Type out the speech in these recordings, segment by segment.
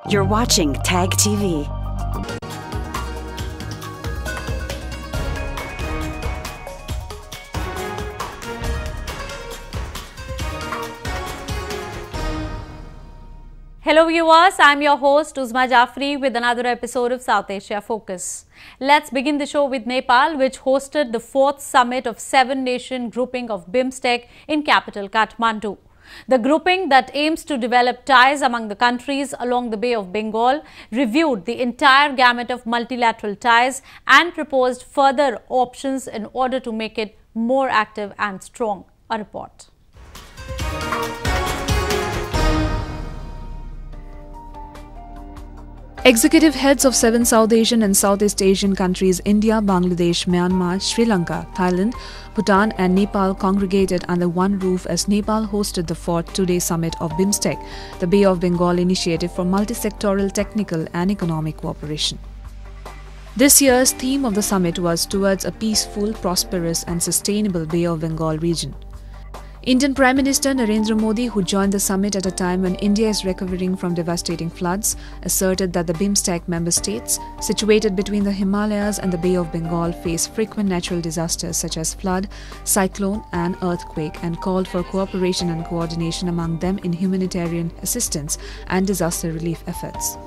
You're watching TAG TV. Hello viewers, I'm your host Uzma Jafri with another episode of South Asia Focus. Let's begin the show with Nepal, which hosted the 4th summit of 7-nation grouping of BIMSTEC in capital Kathmandu. The grouping that aims to develop ties among the countries along the Bay of Bengal reviewed the entire gamut of multilateral ties and proposed further options in order to make it more active and strong. A report. Executive heads of 7 South Asian and Southeast Asian countries India, Bangladesh, Myanmar, Sri Lanka, Thailand, Bhutan and Nepal congregated under one roof as Nepal hosted the 4th two-day summit of BIMSTEC, the Bay of Bengal initiative for multi-sectoral technical and economic cooperation. This year's theme of the summit was towards a peaceful, prosperous and sustainable Bay of Bengal region. Indian Prime Minister Narendra Modi, who joined the summit at a time when India is recovering from devastating floods, asserted that the BIMSTEC member states, situated between the Himalayas and the Bay of Bengal, face frequent natural disasters such as flood, cyclone and earthquake, and called for cooperation and coordination among them in humanitarian assistance and disaster relief efforts.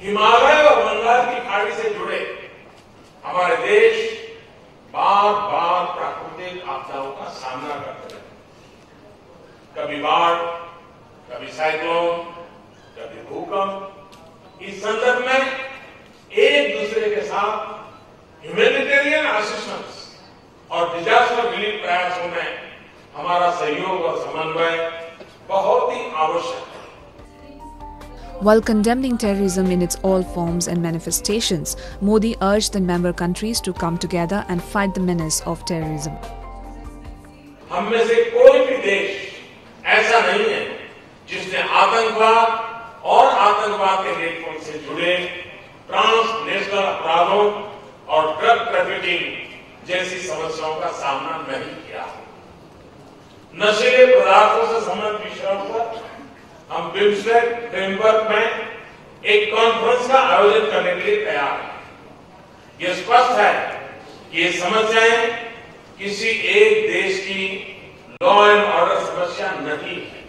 Himalaya और बंगाल की खाड़ी से जुड़े हमारे देश बार-बार प्राकृतिक आपदाओं का सामना करते रहे। कभी बाढ़, कभी साइक्लोन, कभी भूकंप। इस संदर्भ में एक दूसरे के साथ ह्यूमैनिटेरियन असिस्टेंस और डिजास्टर रिलीफ प्रयासों में हमारा सहयोग और समन्वय बहुत ही आवश्यक है। While condemning terrorism in its all forms and manifestations, Modi urged the member countries to come together and fight the menace of terrorism. हम में से कोई भी देश ऐसा नहीं है जिसने आतंकवाद और आतंकवाद के नेटवर्क से जुड़े ट्रांसनेशनल अपराधों और ड्रग ट्रैफिकिंग जैसी समस्याओं का सामना नहीं किया। नशीले पदार्थों से संबंधित विषयों पर हम बिम्स्टेक फ्रेमवर्क में एक कॉन्फ्रेंस का आयोजन करने के लिए तैयार हैं। यह स्पष्ट है कि ये समस्याएं किसी एक देश की लॉ एंड ऑर्डर समस्या नहीं है।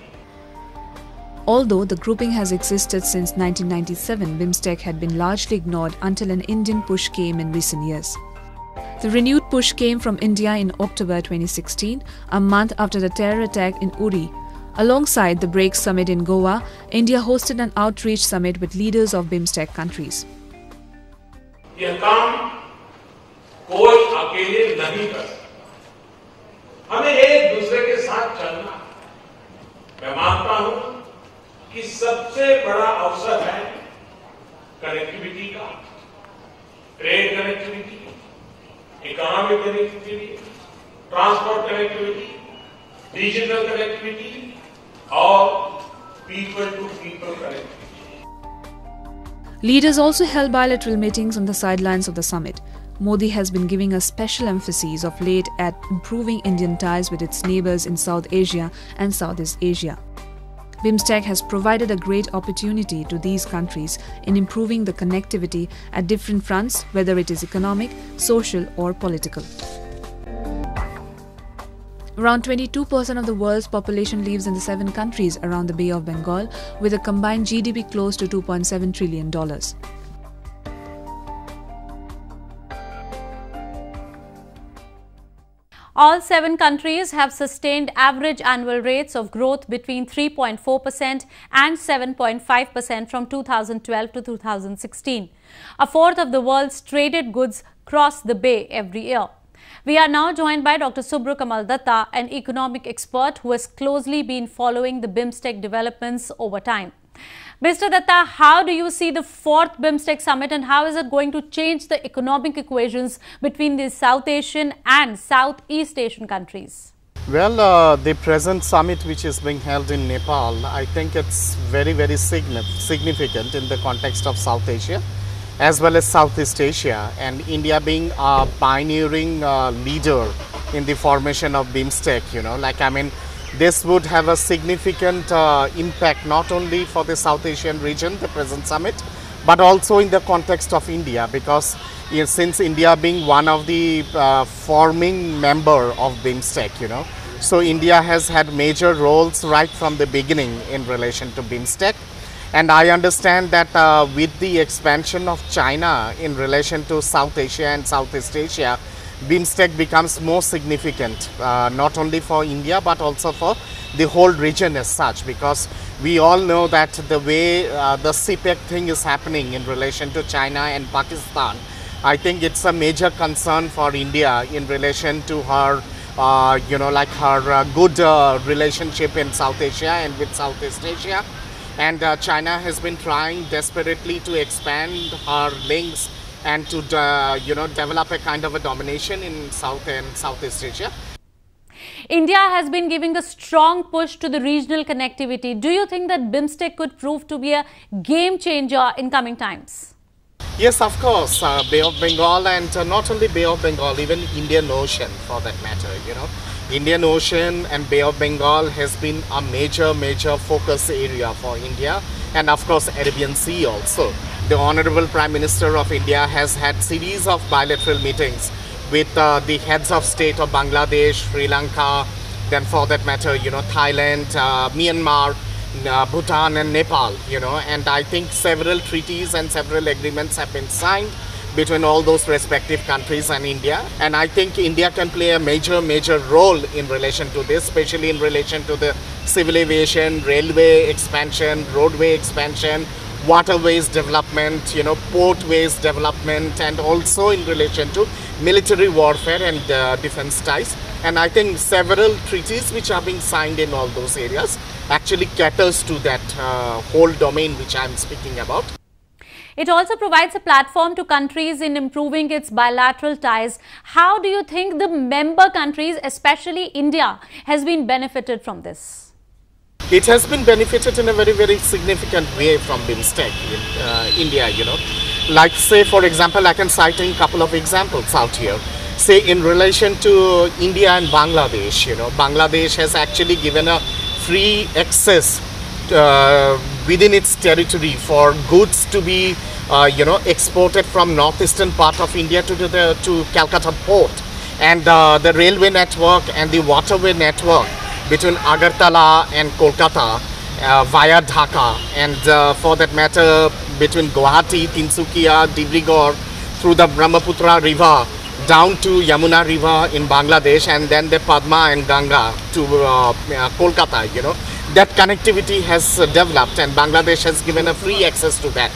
Although the grouping has existed since 1997, BIMSTEC had been largely ignored until an Indian push came in recent years. The renewed push came from India in October 2016, a month after the terror attack in Uri. Alongside the BRICS summit in Goa, India hosted an outreach summit with leaders of BIMSTEC countries. यह काम कोई अकेले नहीं कर सकता। हमें एक दूसरे के साथ चलना है। मैं मानता हूं कि सबसे बड़ा अवसर है कनेक्टिविटी का, trade connectivity, economic connectivity, transport connectivity, digital connectivity और people to people connectivity. Leaders also held bilateral meetings on the sidelines of the summit. Modi has been giving a special emphasis of late at improving Indian ties with its neighbours in South Asia and Southeast Asia. BIMSTEC has provided a great opportunity to these countries in improving the connectivity at different fronts, whether it is economic, social or political. Around 22% of the world's population lives in the 7 countries around the Bay of Bengal, with a combined GDP close to $2.7 trillion. All 7 countries have sustained average annual rates of growth between 3.4% and 7.5% from 2012 to 2016. A fourth of the world's traded goods cross the Bay every year. We are now joined by Dr. Subhra Kamal Datta, an economic expert who has closely been following the BIMSTEC developments over time. Mr. Datta, how do you see the 4th BIMSTEC summit and how is it going to change the economic equations between the South Asian and Southeast Asian countries? Well, the present summit which is being held in Nepal, I think it's very, very significant in the context of South Asia as well as Southeast Asia, and India being a pioneering leader in the formation of BIMSTEC, this would have a significant impact not only for the South Asian region, the present summit, but also in the context of India, because since India being one of the forming member of BIMSTEC, so India has had major roles right from the beginning in relation to BIMSTEC. And I understand that with the expansion of China in relation to South Asia and Southeast Asia, BIMSTEC becomes more significant, not only for India but also for the whole region as such, because we all know that the way the CPEC thing is happening in relation to China and Pakistan, I think it's a major concern for India in relation to her, her good relationship in South Asia and with Southeast Asia. And China has been trying desperately to expand her links and to develop a kind of a domination in South and Southeast Asia. India has been giving a strong push to the regional connectivity. Do you think that BIMSTEC could prove to be a game changer in coming times? Yes, of course. Bay of Bengal, and not only Bay of Bengal, even Indian Ocean for that matter, Indian Ocean and Bay of Bengal has been a major focus area for India, and of course Arabian Sea also. The Honorable Prime Minister of India has had series of bilateral meetings with the heads of state of Bangladesh, Sri Lanka, then for that matter, Thailand, Myanmar, Bhutan and Nepal, and I think several treaties and several agreements have been signed between all those respective countries and India. And I think India can play a major role in relation to this, especially in relation to the civil aviation, railway expansion, roadway expansion, waterways development, portways development, and also in relation to military warfare and defense ties. And I think several treaties which are being signed in all those areas actually caters to that whole domain which I am speaking about. It also provides a platform to countries in improving its bilateral ties. How do you think the member countries, especially India, has been benefited from this? It has been benefited in a very significant way from BIMSTEC in India, Like say, for example, I can cite a couple of examples out here. Say in relation to India and Bangladesh, Bangladesh has actually given a free access within its territory for goods to be exported from northeastern part of India to Calcutta port, and the railway network and the waterway network between Agartala and Kolkata via Dhaka, and for that matter between Guwahati, Tinsukia, Dibrugarh through the Brahmaputra river down to Yamuna river in Bangladesh, and then the Padma and Ganga to Kolkata, That connectivity has developed, and Bangladesh has given a free access to that.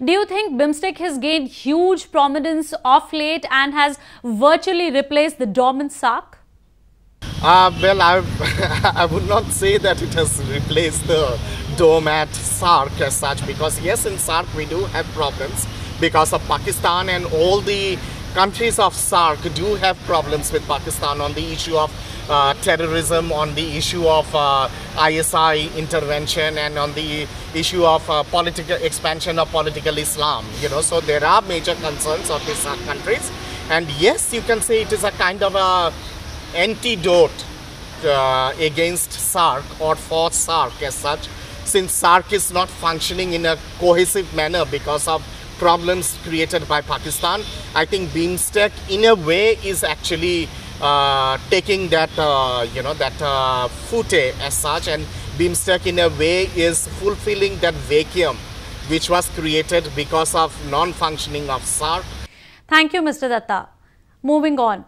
Do you think BIMSTEC has gained huge prominence of late and has virtually replaced the dormant SAARC? Well, I would not say that it has replaced the dormant SAARC as such, because yes, in SAARC we do have problems because of Pakistan, and all the countries of SAARC do have problems with Pakistan on the issue of terrorism, on the issue of ISI intervention, and on the issue of political expansion of political Islam. So there are major concerns of these countries, and yes, you can say it is a kind of a antidote against SAARC or for SAARC as such, since SAARC is not functioning in a cohesive manner because of problems created by Pakistan. I think BIMSTEC in a way is actually taking that footy as such, and BIMSTEC in a way is fulfilling that vacuum which was created because of non-functioning of SAARC. Thank you, Mr. Datta. Moving on.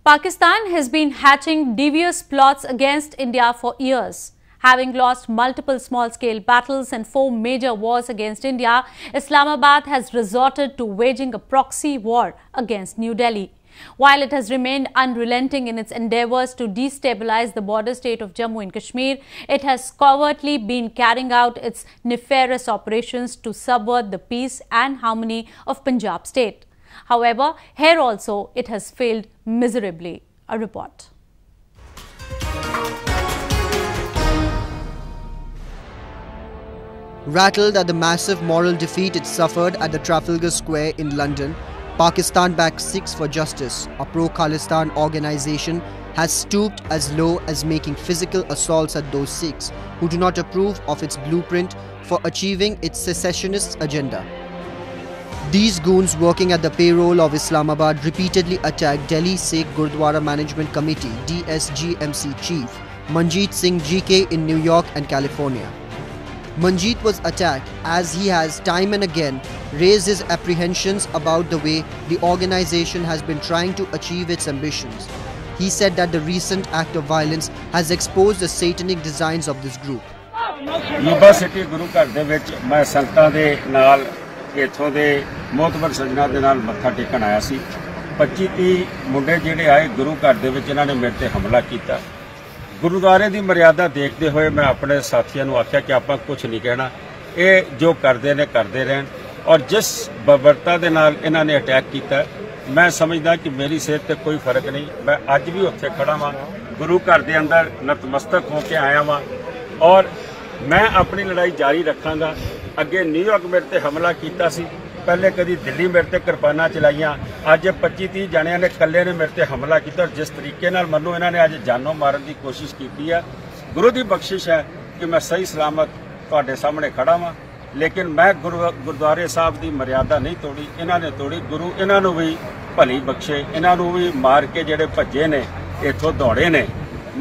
Pakistan has been hatching devious plots against India for years. Having lost multiple small-scale battles and 4 major wars against India, Islamabad has resorted to waging a proxy war against New Delhi. While it has remained unrelenting in its endeavours to destabilize the border state of Jammu and Kashmir, it has covertly been carrying out its nefarious operations to subvert the peace and harmony of Punjab state. However, here also it has failed miserably. A report. Rattled at the massive moral defeat it suffered at the Trafalgar Square in London, Pakistan-backed Sikhs for Justice, a pro-Khalistan organization, has stooped as low as making physical assaults at those Sikhs who do not approve of its blueprint for achieving its secessionist agenda. These goons working at the payroll of Islamabad repeatedly attacked Delhi Sikh Gurdwara Management Committee DSGMC chief Manjeet Singh GK in New York and California. Manjeet was attacked as he has time and again raised his apprehensions about the way the organization has been trying to achieve its ambitions. He said that the recent act of violence has exposed the satanic designs of this group. University Guru Ghar de vich main santan de naal इथों के मोहतबर सजना के नाल मत्था taken आया सी 25-30 मुंडे जिहड़े आए गुरु घर दे विच इन्हां ने मेरे ते हमला किया। गुरुद्वारे की मर्यादा देखते हुए मैं अपने साथियों को आख्या कि आपां कुछ नहीं कहना, ये जो करते ने करते रहन। और जिस बर्बरता दे नाल इन्हां ने अटैक किया, मैं समझदा कि मेरी सेहत ते कोई फर्क नहीं। मैं अज भी उत्थे खड़ा वां, गुरु घर दे अंदर नतमस्तक होकर आया वां और मैं अपनी लड़ाई जारी रखांगा। अगे न्यूयॉर्क मेरे ते हमला किया सी, पहले कभी दिल्ली मेरे ते किरपाना चलाइया, अज 25-30 जणियां ने कल्ले ने मेरे ते हमला किया। और जिस तरीके नाल मनो इन्हां ने अज जानों मारन की कोशिश की है, गुरु की बख्शिश है कि मैं सही सलामत तुहाडे सामने खड़ा वां। लेकिन मैं गुरुद्वारे साहब की मर्यादा नहीं तोड़ी, इन्हां ने तोड़ी। गुरु इन्हां नूं भी भली बख्शे, इन्हां नूं भी मार के जिहड़े भज्जे ने इत्थों दौड़े ने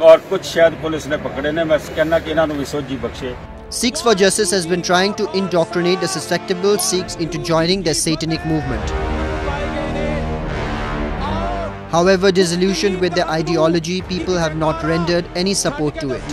और कुछ शायद पुलिस ने पकड़े ने, मैं कहना कि इन्हां नूं भी सोझी बख्शे। Sikhs for Justice has been trying to indoctrinate the susceptible Sikhs into joining their satanic movement. However, disillusioned with their ideology, people have not rendered any support to it.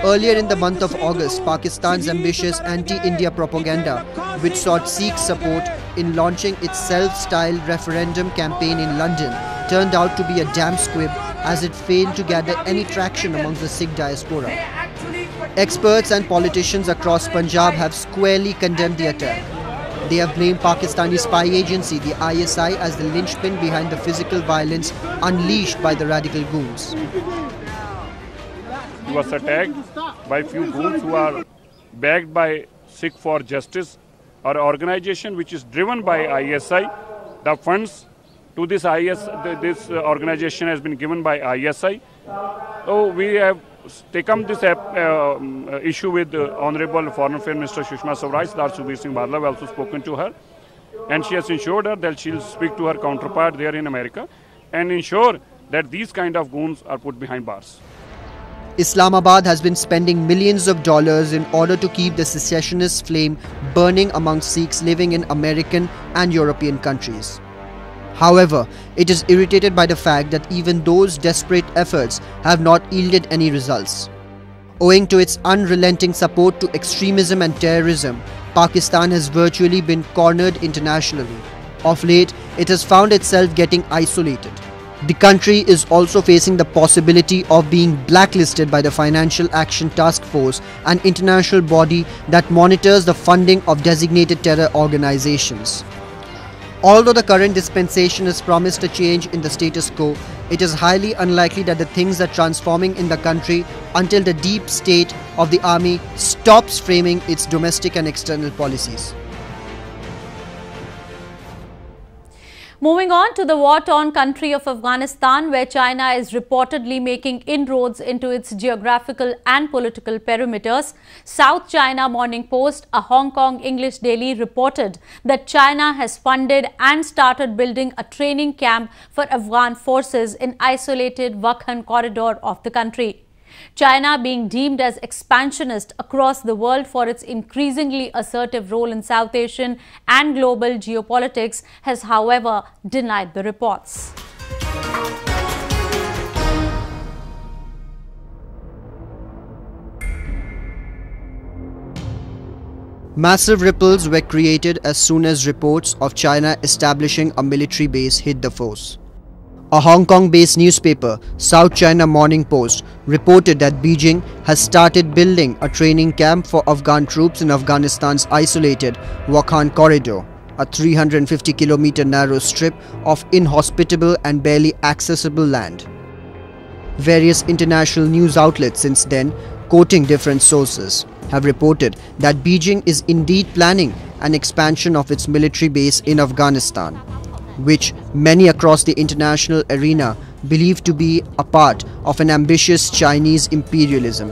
Earlier in the month of August, Pakistan's ambitious anti-India propaganda, which sought Sikh support in launching its self-styled referendum campaign in London, turned out to be a damn squib as it failed to gather any traction amongst the Sikh diaspora. Experts and politicians across Punjab have squarely condemned the attack. They have blamed Pakistani spy agency, the ISI, as the linchpin behind the physical violence unleashed by the radical goons. He was attacked by few goons who are backed by Sikh for Justice, or organization which is driven by ISI. The funds to this this organization has been given by ISI. So we have taken this issue with Honorable Foreign Affairs Minister Sushma Swaraj. Sardar Sukhbir Singh Badla have also spoken to her, and she has assured her that she will speak to her counterpart there in America and ensure that these kind of goons are put behind bars. Islamabad has been spending millions of dollars in order to keep the secessionist flame burning among Sikhs living in American and European countries. However, it is irritated by the fact that even those desperate efforts have not yielded any results. Owing to its unrelenting support to extremism and terrorism, Pakistan has virtually been cornered internationally. Of late, it has found itself getting isolated. The country is also facing the possibility of being blacklisted by the Financial Action Task Force, an international body that monitors the funding of designated terror organizations. Although the current dispensation has promised a change in the status quo, it is highly unlikely that the things are transforming in the country until the deep state of the army stops framing its domestic and external policies. Moving on to the war-torn country of Afghanistan, where China is reportedly making inroads into its geographical and political perimeters, South China Morning Post, a Hong Kong English daily, reported that China has funded and started building a training camp for Afghan forces in isolated Wakhan corridor of the country. China, being deemed as expansionist across the world for its increasingly assertive role in South Asian and global geopolitics, has however denied the reports. Massive ripples were created as soon as reports of China establishing a military base hit the force. A Hong Kong-based newspaper, South China Morning Post, reported that Beijing has started building a training camp for Afghan troops in Afghanistan's isolated Wakhan corridor, a 350-kilometer narrow strip of inhospitable and barely accessible land. Various international news outlets since then, quoting different sources, have reported that Beijing is indeed planning an expansion of its military base in Afghanistan. which many across the international arena believe to be a part of an ambitious Chinese imperialism.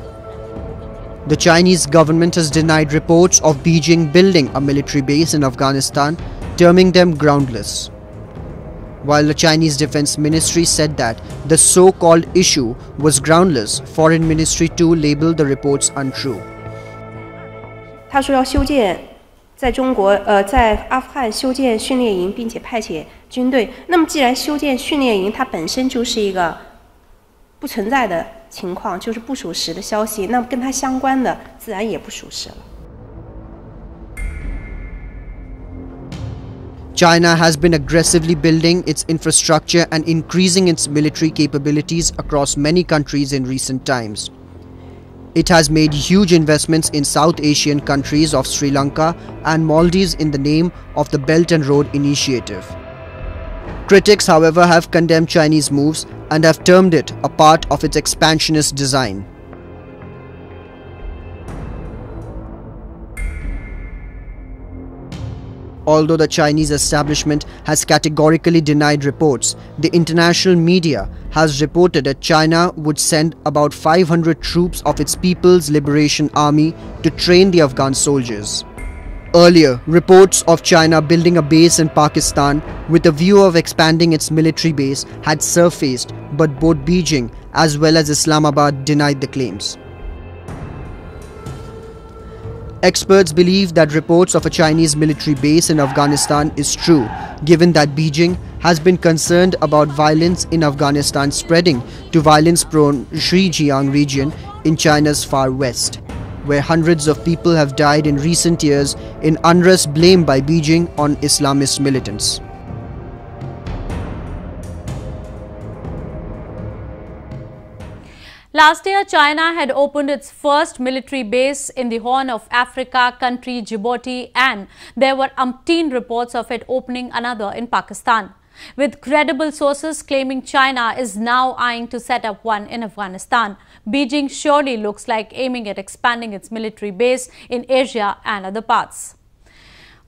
The Chinese government has denied reports of Beijing building a military base in Afghanistan, terming them groundless. While the Chinese Defense Ministry said that the so-called issue was groundless, Foreign Ministry too labeled the reports untrue. 他说要修建在中国在阿富汗修建训练营，并且派遣军队。那么既然修建训练营，它本身就是一个不存在的情况，就是不属实的消息，那么跟它相关的自然也不属实了。 China has been aggressively building its infrastructure and increasing its military capabilities across many countries in recent times. It has made huge investments in South Asian countries of Sri Lanka and Maldives in the name of the Belt and Road Initiative. Critics, however, have condemned Chinese moves and have termed it a part of its expansionist design. Although the Chinese establishment has categorically denied reports, the international media has reported that China would send about 500 troops of its People's Liberation Army to train the Afghan soldiers. Earlier, reports of China building a base in Pakistan with a view of expanding its military base had surfaced, but both Beijing as well as Islamabad denied the claims. Experts believe that reports of a Chinese military base in Afghanistan is true, given that Beijing has been concerned about violence in Afghanistan spreading to violence-prone Xinjiang region in China's far west, where hundreds of people have died in recent years in unrest blamed by Beijing on Islamist militants. Last year, China had opened its first military base in the Horn of Africa country Djibouti, and there were umpteen reports of it opening another in Pakistan, with credible sources claiming China is now eyeing to set up one in Afghanistan. Beijing surely looks like aiming at expanding its military base in Asia and other parts.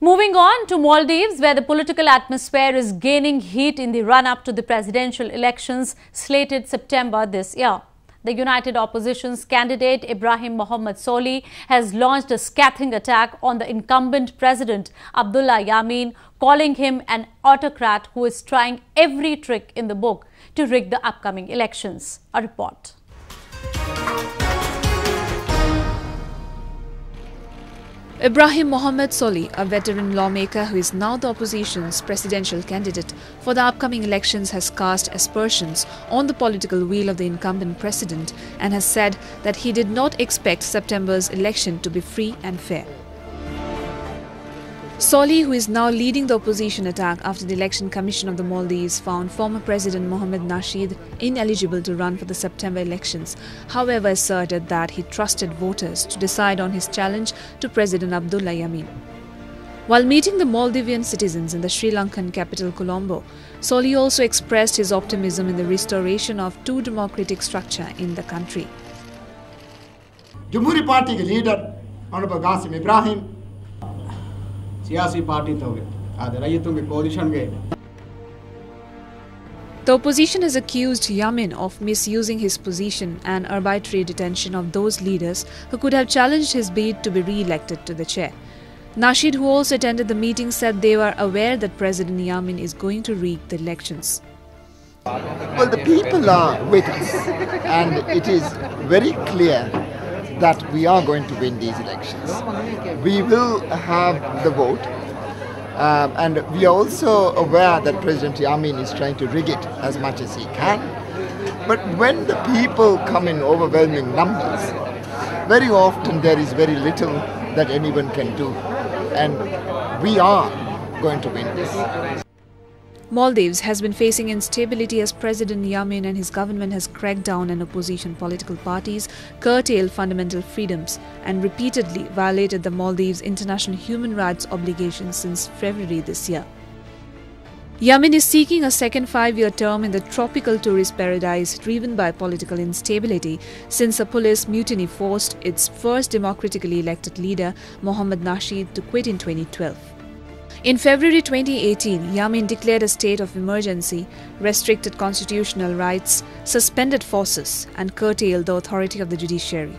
Moving on to Maldives, where the political atmosphere is gaining heat in the run-up to the presidential elections slated September this year. The United Opposition's candidate Ibrahim Mohamed Solih has launched a scathing attack on the incumbent president Abdullah Yameen, calling him an autocrat who is trying every trick in the book to rig the upcoming elections. A report. Ibrahim Mohamed Solih, a veteran lawmaker who is now the opposition's presidential candidate for the upcoming elections, has cast aspersions on the political wheel of the incumbent president and has said that he did not expect September's election to be free and fair. Solih, who is now leading the opposition attack after the Election Commission of the Maldives found former President Mohamed Nasheed ineligible to run for the September elections, however asserted that he trusted voters to decide on his challenge to President Abdullah Yameen. While meeting the Maldivian citizens in the Sri Lankan capital Colombo, Solih also expressed his optimism in the restoration of two democratic structure in the country. Jamhuri Party leader Honorable Qasim Ibrahim The opposition has accused Yameen of misusing his position and arbitrary detention of those leaders who could have challenged his bid to be re-elected to the chair. Nasheed, who also attended the meeting, said they were aware that President Yameen is going to rig the elections. Well, the people are with us, and it is very clear that we are going to win these elections. We will have the vote, and we are also aware that President Yameen is trying to rig it as much as he can. But when the people come in overwhelming numbers, very often there is very little that anyone can do, and we are going to win this. Maldives has been facing instability as President Yameen and his government has cracked down on opposition political parties, curtailed fundamental freedoms, and repeatedly violated the Maldives' international human rights obligations since February this year. Yameen is seeking a second 5-year term in the tropical tourist paradise driven by political instability since a police mutiny forced its first democratically elected leader, Mohamed Nasheed, to quit in 2012. In February 2018, Yamin declared a state of emergency, restricted constitutional rights, suspended forces, and curtailed the authority of the judiciary.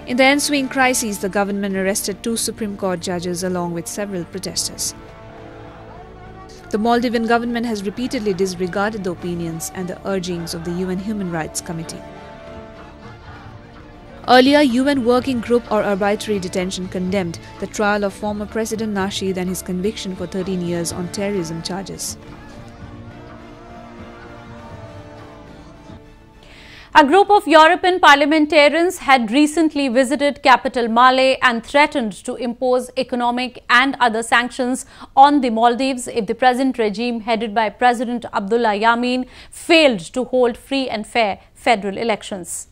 In the ensuing crisis, the government arrested 2 Supreme Court judges along with several protesters. The Maldivian government has repeatedly disregarded the opinions and the urgings of the UN Human Rights Committee. Earlier, UN Working Group on Arbitrary Detention condemned the trial of former President Nasheed and his conviction for 13 years on terrorism charges. A group of European parliamentarians had recently visited capital Male and threatened to impose economic and other sanctions on the Maldives if the present regime headed by President Abdullah Yamin failed to hold free and fair federal elections.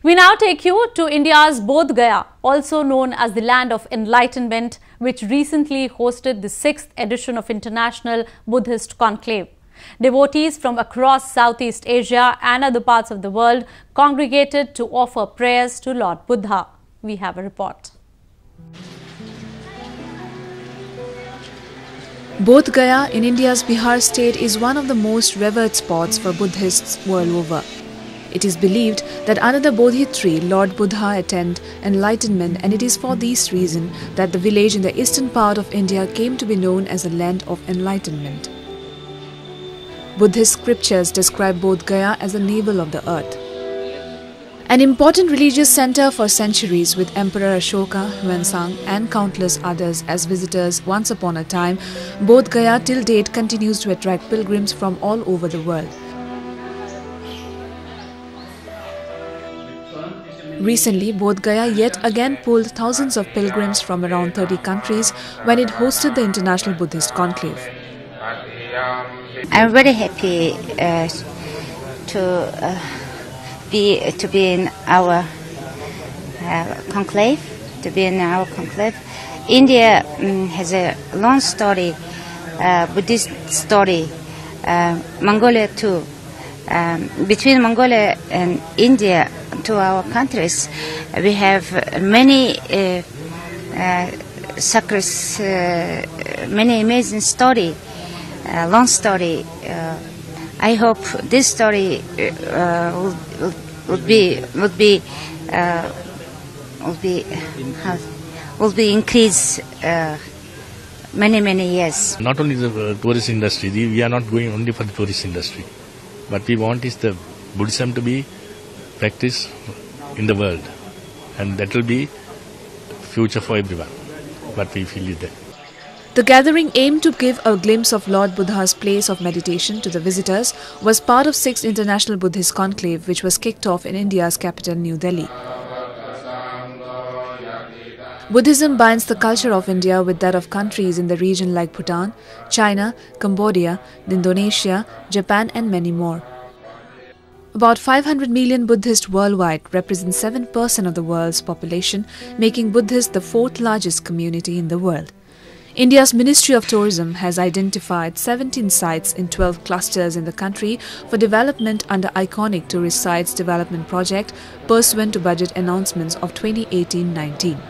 We now take you to India's Bodh Gaya, also known as the Land of Enlightenment, which recently hosted the 6th edition of International Buddhist Conclave. Devotees from across Southeast Asia and other parts of the world congregated to offer prayers to Lord Buddha. We have a report. Bodh Gaya in India's Bihar state is one of the most revered spots for Buddhists world over. It is believed that under the Bodhi tree, Lord Buddha attained enlightenment, and it is for this reason that the village in the eastern part of India came to be known as the Land of Enlightenment. Buddhist scriptures describe Bodh Gaya as the navel of the earth. An important religious center for centuries, with Emperor Ashoka, Huansang and countless others as visitors once upon a time, Bodh Gaya till date continues to attract pilgrims from all over the world. Recently, Bodh Gaya yet again pulled thousands of pilgrims from around 30 countries when it hosted the International Buddhist Conclave. I'm very happy to be in our conclave. India has a long story, Buddhist story. Mongolia too. Between Mongolia and India, to our countries, we have many sacred, many amazing story, long story. I hope this story will be increased many years. Not only the tourist industry, we are not going only for the tourist industry. What we want is the Buddhism to be practiced in the world, and that will be future for everyone. What we feel is that. The gathering aimed to give a glimpse of Lord Buddha's place of meditation to the visitors was part of 6th International Buddhist Conclave, which was kicked off in India's capital, New Delhi. Buddhism binds the culture of India with that of countries in the region like Bhutan, China, Cambodia, Indonesia, Japan and many more. About 500 million Buddhists worldwide represent 7% of the world's population, making Buddhists the 4th largest community in the world. India's Ministry of Tourism has identified 17 sites in 12 clusters in the country for development under Iconic Tourist Sites Development Project pursuant to budget announcements of 2018-19.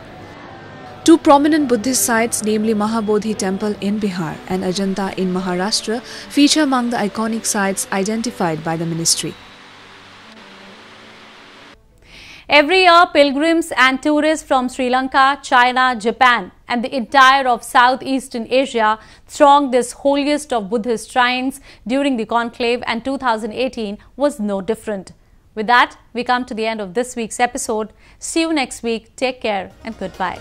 2 prominent Buddhist sites, namely Mahabodhi Temple in Bihar and Ajanta in Maharashtra, feature among the iconic sites identified by the ministry. Every year, pilgrims and tourists from Sri Lanka, China, Japan and the entire of Southeastern Asia throng this holiest of Buddhist shrines during the conclave, and 2018 was no different. With that, we come to the end of this week's episode. See you next week. Take care and goodbye.